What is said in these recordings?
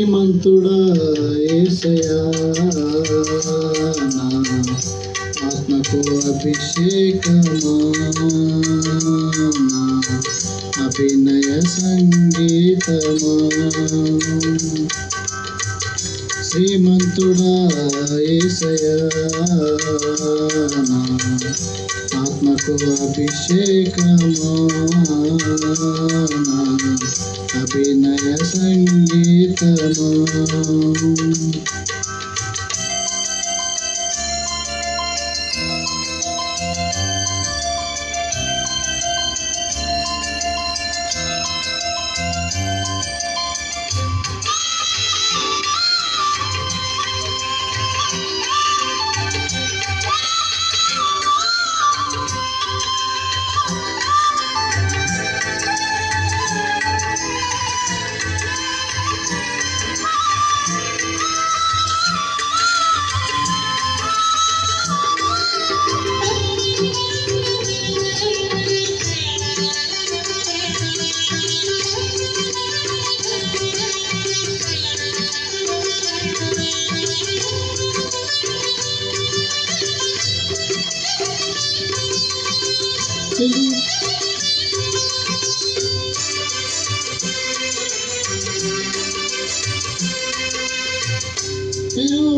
శ్రీమంతుడా యేసయ్యా నా ఆత్మకు అభిషేకమా నా అభినయ సంగీతమా శ్రీమంతుడా యేసయ్యా నా ఆత్మకు అభిషేకమా నా అభినయ సంగీతమా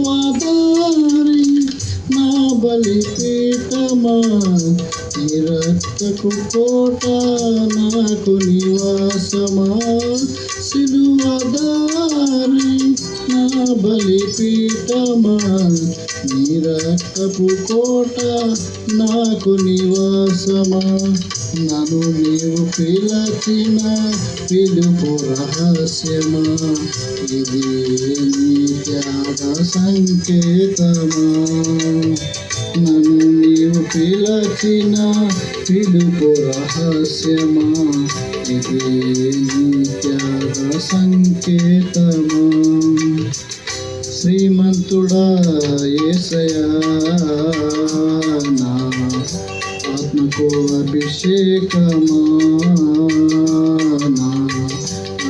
తిరువాదారి నా బలిపీఠమా నీ రక్తపు కోట నాకు నివాసమా సిలువదారి నా బలిపీఠమా నీ రక్తపు కోట నాకు నివాసమా నన్ను నీవు పిలచిన పిలుపు రహస్యమా ఇది నీ త్యాగ సంకేతమా నన్ను నీవు పిలచిన పిలుపు రహస్యమా ఇది నీ త్యాగ సంకేతమా శ్రీమంతుడా యేసయ్యా నా ఆత్మకు అభిషేకమా నా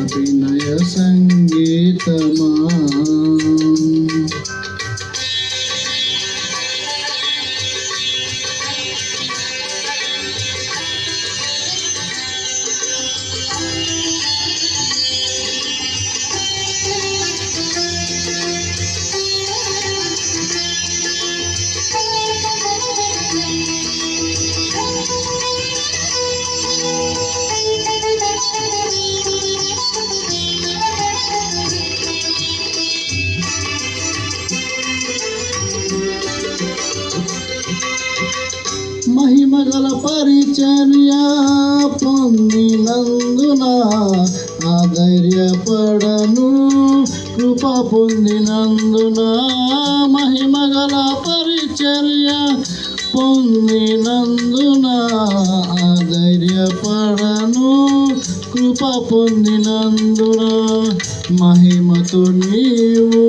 అభినయ సంగీతమా మహిమగల పరిచర్య పొందినందున ఆధైర్యపడను కృప పొందినందున మహిమగల పరిచర్య పొందినందున ఆధైర్యపడను కృప పొందినందున మహిమతో నీవు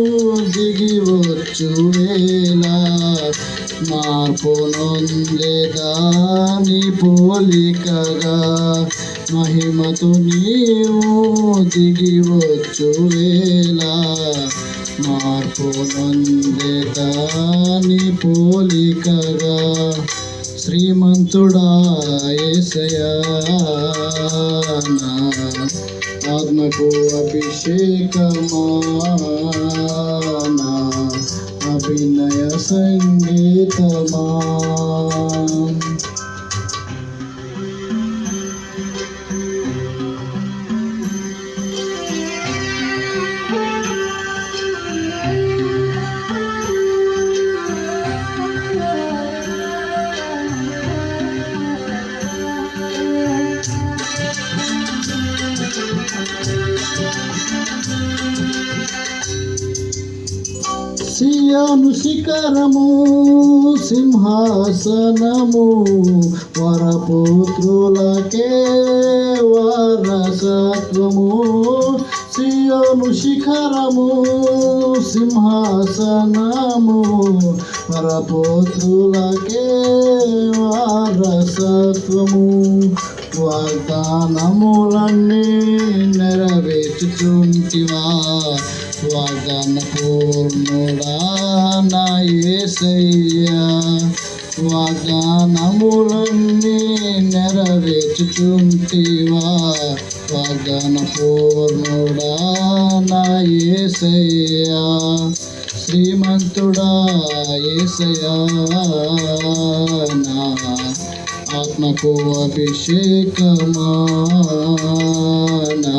దిగివచ్చు వేళ మార్పు నొందేదాని పోలికగా మహిమతో నీవు దిగివచ్చు వేళ మార్పు నొందేదాని పోలికగా శ్రీమంతుడా యేసయ్యా నా ఆత్మకు అభిషేకమా నా అభినయ సంగీతమా సియోను శిఖరము సింహాసనము వరపుత్రులకే వారసత్వము సియోను శిఖరము సింహాసనము వరపుత్రులకే వారసత్వము వాగ్దానములన్నీ నెరవేర్చుచుంటివా వాగ్దాన పూర్ణుడా నా యేసయ్యా వాగ్దానములన్నీ నెరవేర్చుచుంటివా వాగ్దాన పూర్ణుడా నా యేసయ్యా శ్రీమంతుడా యేసయ్యా నా ఆత్మకు అభిషేకమా నా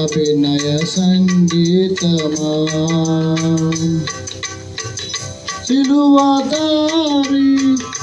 అభినయ సంగీతమా సిలువదారి